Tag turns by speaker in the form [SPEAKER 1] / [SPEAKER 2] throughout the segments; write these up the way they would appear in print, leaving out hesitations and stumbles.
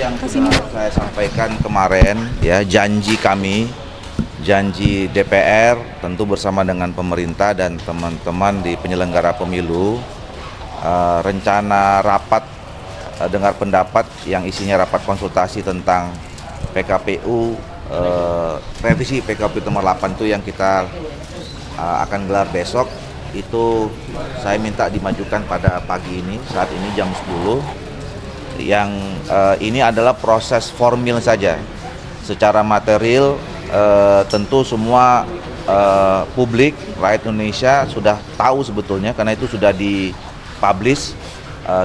[SPEAKER 1] yang sudah saya sampaikan kemarin, ya, janji kami, janji DPR tentu bersama dengan pemerintah dan teman-teman di penyelenggara pemilu, rencana rapat dengar pendapat yang isinya rapat konsultasi tentang PKPU, revisi PKPU nomor 8 itu yang kita akan gelar besok, itu saya minta dimajukan pada pagi ini, saat ini jam 10. Yang ini adalah proses formil saja. Secara material tentu semua publik rakyat Indonesia sudah tahu sebetulnya, karena itu sudah dipublish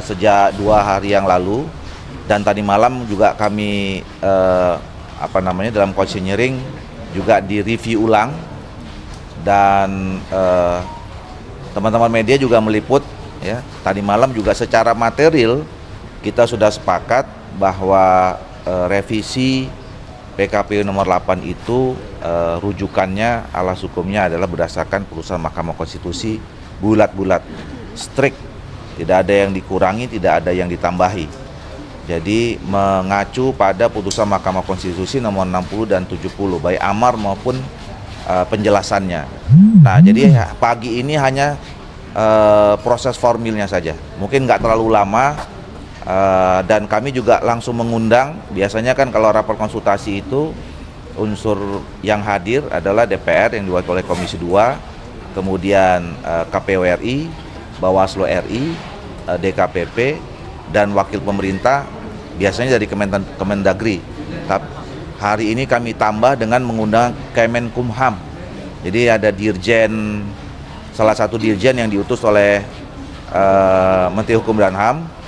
[SPEAKER 1] sejak 2 hari yang lalu, dan tadi malam juga kami dalam konseling juga direview ulang, dan teman-teman media juga meliput, ya. Tadi malam juga secara material kita sudah sepakat bahwa revisi PKPU nomor 8 itu rujukannya, alas hukumnya adalah berdasarkan putusan Mahkamah Konstitusi, bulat-bulat, strict, tidak ada yang dikurangi, tidak ada yang ditambahi. Jadi mengacu pada putusan Mahkamah Konstitusi nomor 60 dan 70, baik amar maupun penjelasannya. Nah, jadi pagi ini hanya proses formilnya saja, mungkin nggak terlalu lama. Dan kami juga langsung mengundang, biasanya kan kalau rapat konsultasi itu unsur yang hadir adalah DPR yang diwakili oleh Komisi 2, kemudian KPU RI, Bawaslu RI, DKPP, dan wakil pemerintah biasanya dari Kemendagri. Tapi hari ini kami tambah dengan mengundang Kemenkumham. Jadi ada dirjen, salah satu dirjen yang diutus oleh Menteri Hukum dan HAM.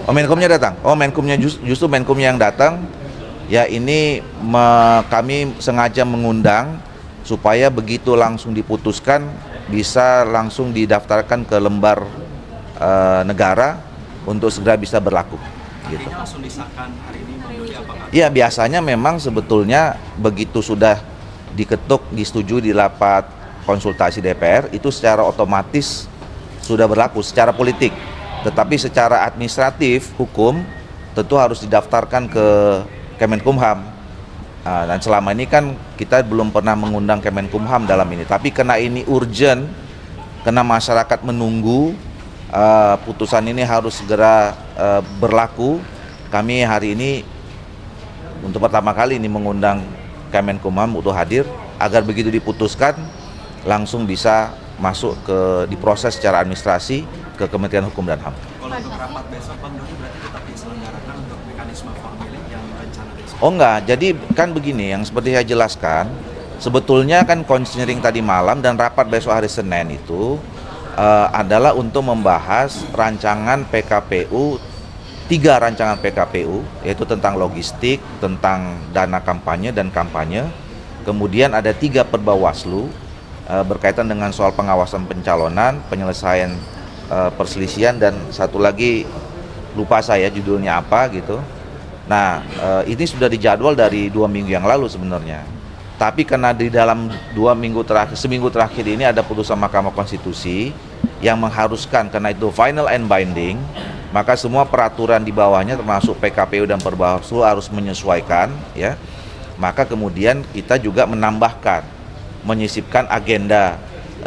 [SPEAKER 1] Oh, Menkumnya datang. Oh, Menkumnya justru Menkumnya yang datang. Ya, ini kami sengaja mengundang supaya begitu langsung diputuskan bisa langsung didaftarkan ke lembar negara untuk segera bisa berlaku. Gitu.
[SPEAKER 2] Langsung disahkan hari ini, Bang Dodi, apakah?
[SPEAKER 1] Ya, biasanya memang sebetulnya begitu sudah diketuk, disetujui di rapat konsultasi DPR, itu secara otomatis sudah berlaku secara politik. Tetapi secara administratif, hukum, tentu harus didaftarkan ke Kemenkumham. Dan selama ini kan kita belum pernah mengundang Kemenkumham dalam ini. Tapi karena ini urgent, karena masyarakat menunggu, putusan ini harus segera berlaku, kami hari ini untuk pertama kali ini mengundang Kemenkumham untuk hadir, agar begitu diputuskan, langsung bisa masuk diproses secara administrasi ke Kementerian Hukum dan HAM.
[SPEAKER 2] Kalau untuk rapat besok, Bang Dodi, berarti tetap diselenggarakan untuk mekanisme formulir yang rencana besok?
[SPEAKER 1] Oh enggak, jadi kan begini, yang seperti saya jelaskan, sebetulnya kan konseling tadi malam dan rapat besok hari Senin itu adalah untuk membahas rancangan PKPU, 3 rancangan PKPU, yaitu tentang logistik, tentang dana kampanye dan kampanye, kemudian ada 3 Perbawaslu, berkaitan dengan soal pengawasan pencalonan, penyelesaian perselisihan, dan satu lagi lupa saya judulnya apa gitu. Nah, ini sudah dijadwal dari 2 minggu yang lalu sebenarnya. Tapi karena di dalam seminggu terakhir ini ada putusan Mahkamah Konstitusi yang mengharuskan, karena itu final and binding, maka semua peraturan di bawahnya termasuk PKPU dan Perbawaslu harus menyesuaikan, ya. Maka kemudian kita juga menyisipkan agenda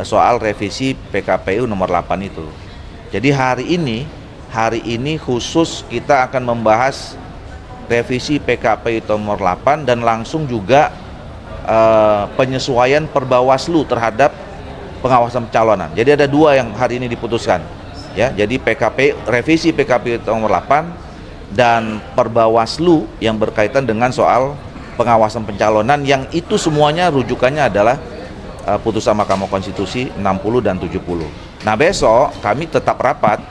[SPEAKER 1] soal revisi PKPU nomor 8 itu. Jadi hari ini khusus kita akan membahas revisi PKPU nomor 8 dan langsung juga penyesuaian Perbawaslu terhadap pengawasan pencalonan. Jadi ada 2 yang hari ini diputuskan, ya. Jadi revisi PKPU nomor 8 dan Perbawaslu yang berkaitan dengan soal pengawasan pencalonan, yang itu semuanya rujukannya adalah putusan Mahkamah Konstitusi 60 dan 70. Nah, besok kami tetap rapat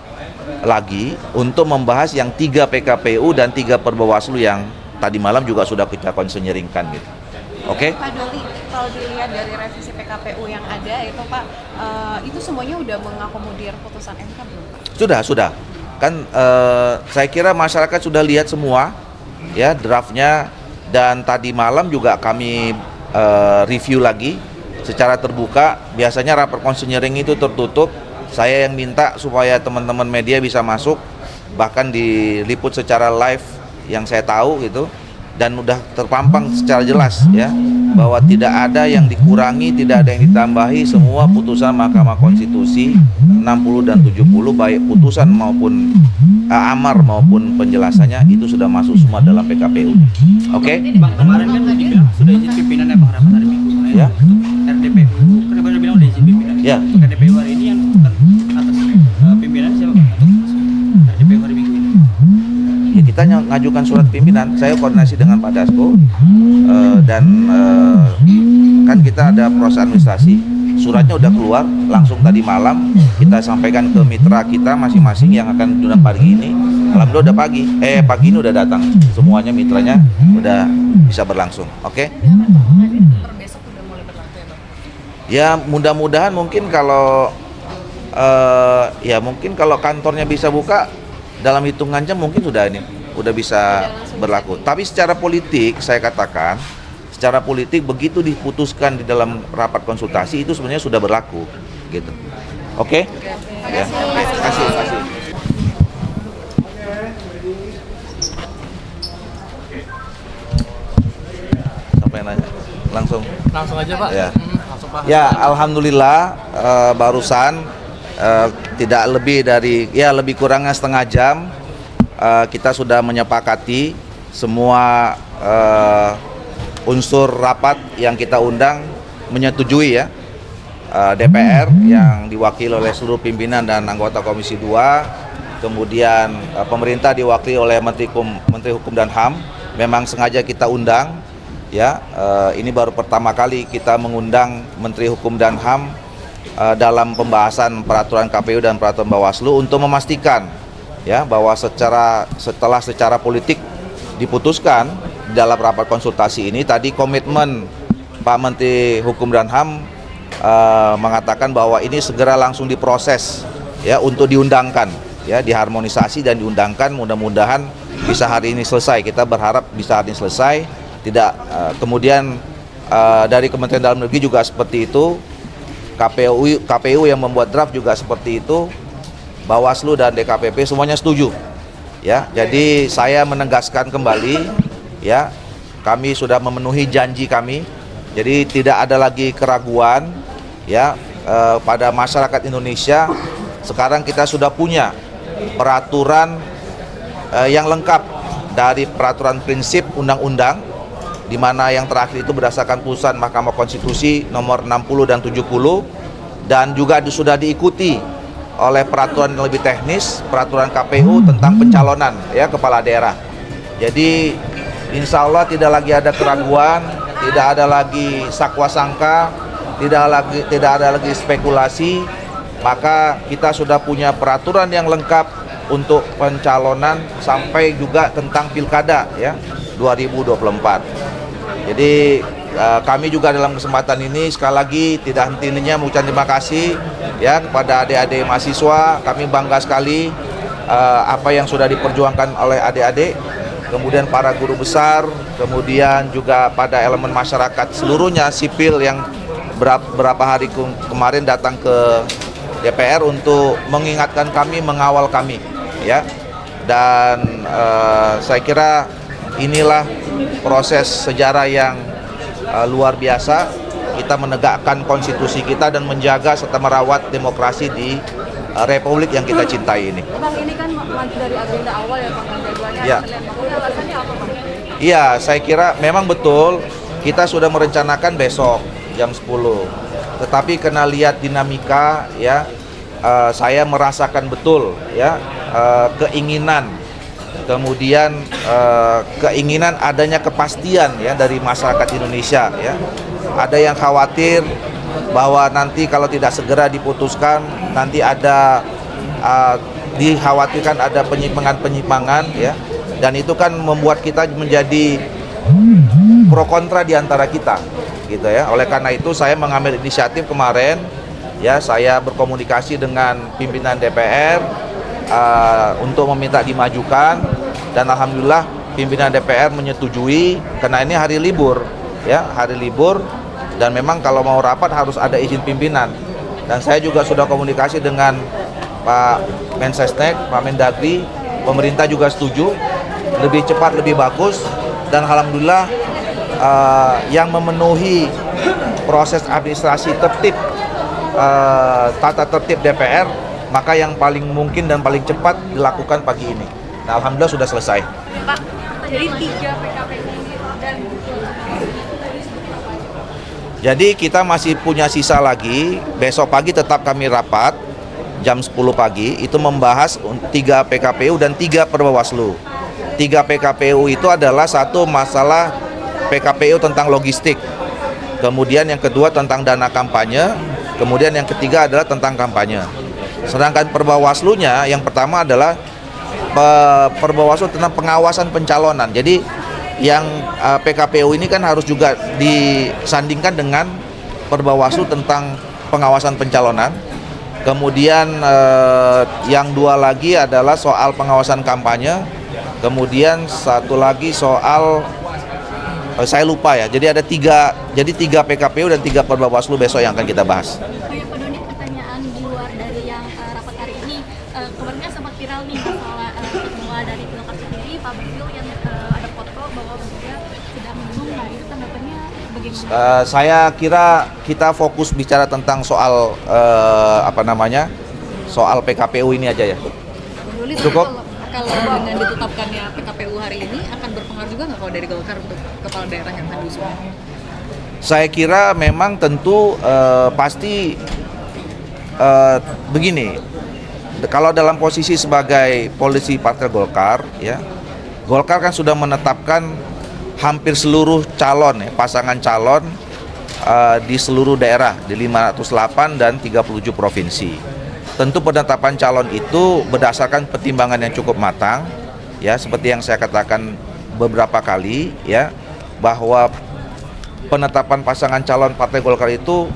[SPEAKER 1] lagi untuk membahas yang 3 PKPU dan 3 Perbawaslu yang tadi malam juga sudah kita konselingkan gitu. Oke?
[SPEAKER 3] Pak Dodi, kalau dilihat dari revisi PKPU yang ada itu Pak, itu semuanya udah mengakomodir putusan MK belum Pak?
[SPEAKER 1] Sudah. Kan saya kira masyarakat sudah lihat semua, ya, draftnya, dan tadi malam juga kami review lagi secara terbuka. Biasanya rapat konseling itu tertutup. Saya yang minta supaya teman-teman media bisa masuk, bahkan diliput secara live yang saya tahu gitu, dan udah terpampang secara jelas ya bahwa tidak ada yang dikurangi, tidak ada yang ditambahi. Semua putusan Mahkamah Konstitusi 60 dan 70 baik putusan maupun amar maupun penjelasannya itu sudah masuk semua dalam PKPU. Oke?
[SPEAKER 4] Bang, kemarin kan dibilang sudah izin pimpinannya Bang rapat hari Minggu.
[SPEAKER 1] Ya.
[SPEAKER 4] RDPU kan baru bilang udah izin pimpinan.
[SPEAKER 1] Ya.
[SPEAKER 4] Untuk RDPU hari ini yang bukan atas pimpinan siapa Bang? Untuk RDPU hari Minggu ini.
[SPEAKER 1] Ya, kita ngajukan surat pimpinan. Saya koordinasi dengan Pak Dasko dan kan kita ada proses administrasi. Suratnya udah keluar langsung tadi malam, kita sampaikan ke mitra kita masing-masing yang akan diundang pagi ini. Alhamdulillah udah pagi ini udah datang semuanya, mitranya udah bisa berlangsung. Oke?
[SPEAKER 3] Per besok udah mulai berlaku ya Bang?
[SPEAKER 1] Ya mudah-mudahan mungkin kalau mungkin kalau kantornya bisa buka dalam hitungan jam mungkin udah bisa berlaku. Tapi secara politik saya katakan, secara politik begitu diputuskan di dalam rapat konsultasi itu sebenarnya sudah berlaku gitu. Oke? Ya. Terima kasih. Sampai nanya langsung
[SPEAKER 4] Langsung aja Pak.
[SPEAKER 1] ya.
[SPEAKER 4] Langsung Pak.
[SPEAKER 1] Ya, alhamdulillah barusan tidak lebih dari lebih kurangnya setengah jam kita sudah menyepakati semua unsur rapat yang kita undang menyetujui ya. DPR yang diwakili oleh seluruh pimpinan dan anggota Komisi 2, kemudian pemerintah diwakili oleh Menteri Hukum dan HAM. Memang sengaja kita undang ya, ini baru pertama kali kita mengundang Menteri Hukum dan HAM dalam pembahasan peraturan KPU dan peraturan Bawaslu untuk memastikan ya bahwa setelah secara politik diputuskan dalam rapat konsultasi ini, tadi komitmen Pak Menteri Hukum dan HAM mengatakan bahwa ini segera langsung diproses ya untuk diundangkan ya, diharmonisasi dan diundangkan. Mudah-mudahan bisa hari ini selesai. Kita berharap bisa hari ini selesai. Tidak kemudian dari Kementerian Dalam Negeri juga seperti itu, KPU yang membuat draft juga seperti itu, Bawaslu dan DKPP semuanya setuju ya. Jadi saya menegaskan kembali ya, kami sudah memenuhi janji kami. Jadi tidak ada lagi keraguan ya pada masyarakat Indonesia. Sekarang kita sudah punya peraturan yang lengkap dari peraturan prinsip undang-undang, di mana yang terakhir itu berdasarkan putusan Mahkamah Konstitusi nomor 60 dan 70, dan juga sudah diikuti oleh peraturan yang lebih teknis, peraturan KPU tentang pencalonan ya kepala daerah. Jadi insya Allah tidak lagi ada keraguan, tidak ada lagi sakwa sangka, tidak ada lagi spekulasi. Maka kita sudah punya peraturan yang lengkap untuk pencalonan sampai juga tentang pilkada ya 2024. Jadi kami juga dalam kesempatan ini sekali lagi tidak henti-hentinya mengucapkan terima kasih ya kepada adik-adik mahasiswa. Kami bangga sekali apa yang sudah diperjuangkan oleh adik-adik, kemudian para guru besar, kemudian juga pada elemen masyarakat seluruhnya, sipil yang berapa hari kemarin datang ke DPR untuk mengingatkan kami, mengawal kami ya. Dan saya kira inilah proses sejarah yang luar biasa. Kita menegakkan konstitusi kita dan menjaga serta merawat demokrasi di republik yang kita cintai ini.
[SPEAKER 3] Bang, ini kan maju dari agenda awal ya Bang, jadwalnya
[SPEAKER 1] Ya.
[SPEAKER 3] alasannya apa Bang?
[SPEAKER 1] Iya, saya kira memang betul kita sudah merencanakan besok jam 10. Tetapi kena lihat dinamika ya, saya merasakan betul ya keinginan, kemudian keinginan adanya kepastian ya dari masyarakat Indonesia ya. Ada yang khawatir bahwa nanti kalau tidak segera diputuskan nanti ada dikhawatirkan ada penyimpangan-penyimpangan ya, dan itu kan membuat kita menjadi pro kontra di antara kita gitu ya. Oleh karena itu saya mengambil inisiatif kemarin ya, saya berkomunikasi dengan pimpinan DPR untuk meminta dimajukan, dan alhamdulillah pimpinan DPR menyetujui karena ini hari libur ya, hari libur, dan memang kalau mau rapat harus ada izin pimpinan. Dan saya juga sudah komunikasi dengan Pak Mensesnek, Pak Mendagri, pemerintah juga setuju lebih cepat, lebih bagus, dan alhamdulillah yang memenuhi proses administrasi tertib tata tertib DPR, maka yang paling mungkin dan paling cepat dilakukan pagi ini. Nah, alhamdulillah sudah selesai.
[SPEAKER 3] Pak, jadi 3 PKPU dan
[SPEAKER 1] Jadi kita masih punya sisa lagi, besok pagi tetap kami rapat jam 10 pagi, itu membahas 3 PKPU dan 3 Perbawaslu. 3 PKPU itu adalah satu masalah PKPU tentang logistik, kemudian yang kedua tentang dana kampanye, kemudian yang ketiga adalah tentang kampanye. Sedangkan Perbawaslunya yang pertama adalah Perbawaslu tentang pengawasan pencalonan. Jadi yang PKPU ini kan harus juga disandingkan dengan Perbawaslu tentang pengawasan pencalonan. Kemudian yang 2 lagi adalah soal pengawasan kampanye. Kemudian satu lagi soal saya lupa ya. Jadi ada 3 PKPU dan 3 Perbawaslu besok yang akan kita bahas.
[SPEAKER 5] Pak Doni, pertanyaan di luar dari yang rapat hari ini, kemarin kan sempat viral nih masalah mulai dari Golkar sendiri, Pak Bahlil yang ada foto bahwa dia sedang minum, nah itu tanggapannya bagaimana?
[SPEAKER 1] Saya kira kita fokus bicara tentang soal soal PKPU ini aja ya. Cukup.
[SPEAKER 6] Kalau dengan ditetapkannya PKPU hari ini akan berpengaruh juga nggak kalau dari Golkar untuk kepala daerah yang akan diusung?
[SPEAKER 1] Saya kira memang tentu pasti begini, kalau dalam posisi sebagai polisi Partai Golkar, ya, Golkar kan sudah menetapkan hampir seluruh calon, ya, pasangan calon di seluruh daerah di 508 dan 37 provinsi. Tentu penetapan calon itu berdasarkan pertimbangan yang cukup matang, ya, seperti yang saya katakan beberapa kali, ya, bahwa penetapan pasangan calon Partai Golkar itu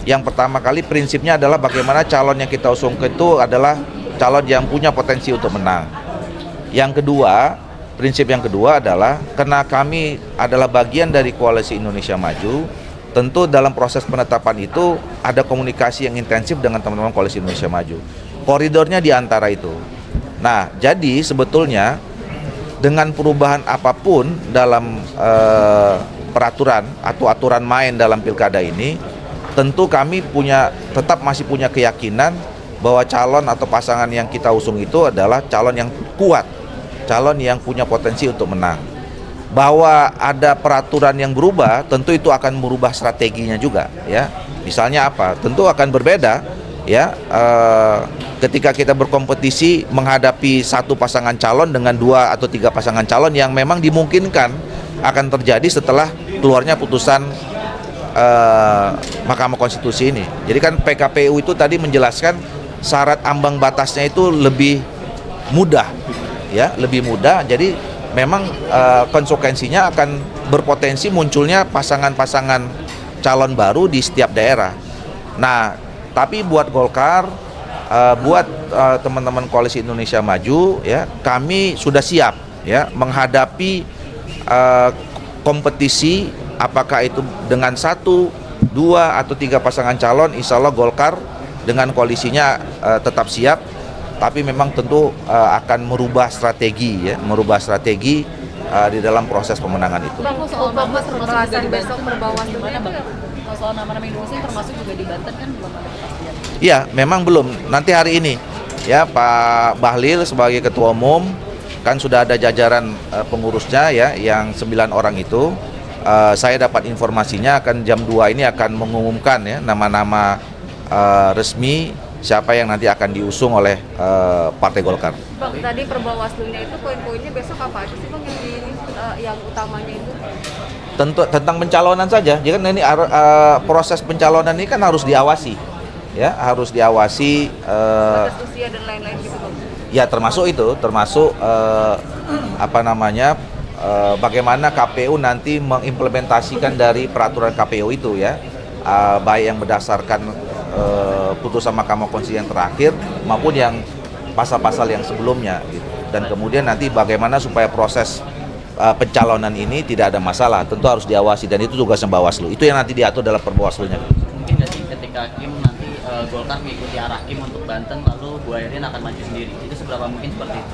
[SPEAKER 1] yang pertama kali prinsipnya adalah bagaimana calon yang kita usung itu adalah calon yang punya potensi untuk menang. Yang kedua, prinsip yang kedua adalah karena kami adalah bagian dari Koalisi Indonesia Maju, tentu dalam proses penetapan itu ada komunikasi yang intensif dengan teman-teman Koalisi Indonesia Maju. Koridornya di antara itu. Nah, jadi sebetulnya dengan perubahan apapun dalam peraturan atau aturan main dalam pilkada ini, tentu kami tetap masih punya keyakinan bahwa calon atau pasangan yang kita usung itu adalah calon yang kuat, calon yang punya potensi untuk menang. Bahwa ada peraturan yang berubah, tentu itu akan merubah strateginya juga, ya. Misalnya apa? Tentu akan berbeda, ya. Ketika kita berkompetisi menghadapi satu pasangan calon dengan 2 atau 3 pasangan calon yang memang dimungkinkan akan terjadi setelah keluarnya putusan Mahkamah Konstitusi ini. Jadi kan PKPU itu tadi menjelaskan syarat ambang batasnya itu lebih mudah, ya, lebih mudah. Jadi memang konsekuensinya akan berpotensi munculnya pasangan-pasangan calon baru di setiap daerah. Nah, tapi buat Golkar, buat teman-teman Koalisi Indonesia Maju, ya, kami sudah siap, ya, menghadapi kompetisi, apakah itu dengan 1, 2 atau 3 pasangan calon. Insya Allah Golkar dengan koalisinya tetap siap. Tapi memang tentu akan merubah strategi, ya, di dalam proses pemenangan itu.
[SPEAKER 6] Bang, soal nama termasuk juga di Banten, gimana Bang? Kalau soal nama-nama Indonesia termasuk juga di Banten kan belum ada kepastian.
[SPEAKER 1] Iya, memang belum. Nanti hari ini, ya, Pak Bahlil sebagai Ketua Umum kan sudah ada jajaran pengurusnya, ya, yang 9 orang itu. Saya dapat informasinya akan jam 2 ini akan mengumumkan, ya, nama-nama resmi siapa yang nanti akan diusung oleh Partai Golkar.
[SPEAKER 3] Bang, tadi Perbawaslunya itu poin-poinnya besok apa aja sih Bang yang utamanya itu?
[SPEAKER 1] Tentu tentang pencalonan saja. Jadi kan ini proses pencalonan ini kan harus diawasi, ya, harus diawasi.
[SPEAKER 3] Batas usia dan lain-lain gitu Bang.
[SPEAKER 1] Ya, termasuk itu, bagaimana KPU nanti mengimplementasikan dari peraturan KPU itu, ya, baik yang berdasarkan putusan Mahkamah Konstitusi yang terakhir maupun yang pasal-pasal yang sebelumnya, gitu. Dan kemudian nanti bagaimana supaya proses pencalonan ini tidak ada masalah, tentu harus diawasi dan itu tugasnya Bawaslu. Itu yang nanti diatur dalam Perbawaslunya.
[SPEAKER 7] Mungkin nggak sih ketika Kim nanti Golkar mengikuti arah Kim untuk Banten lalu Bu Ayrin akan maju sendiri, itu seberapa mungkin seperti itu?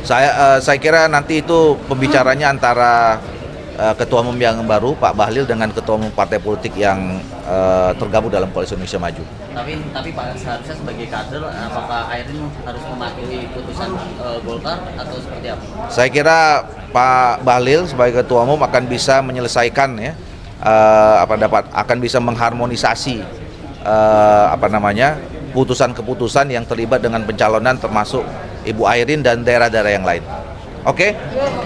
[SPEAKER 1] Saya kira nanti itu pembicaranya antara Ketua Umum yang baru Pak Bahlil dengan Ketua Umum partai politik yang tergabung dalam Koalisi Indonesia Maju.
[SPEAKER 7] Tapi Pak, seharusnya sebagai kader, apakah Airin harus mematuhi putusan Golkar atau seperti apa?
[SPEAKER 1] Saya kira Pak Bahlil sebagai Ketua Umum akan bisa menyelesaikan ya, akan bisa mengharmonisasi putusan-keputusan yang terlibat dengan pencalonan termasuk Ibu Airin dan daerah-daerah yang lain. Oke,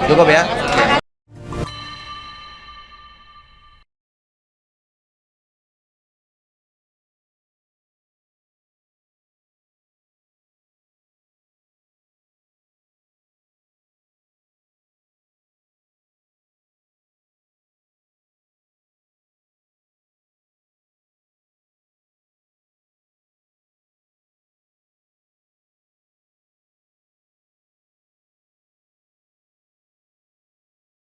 [SPEAKER 1] cukup ya.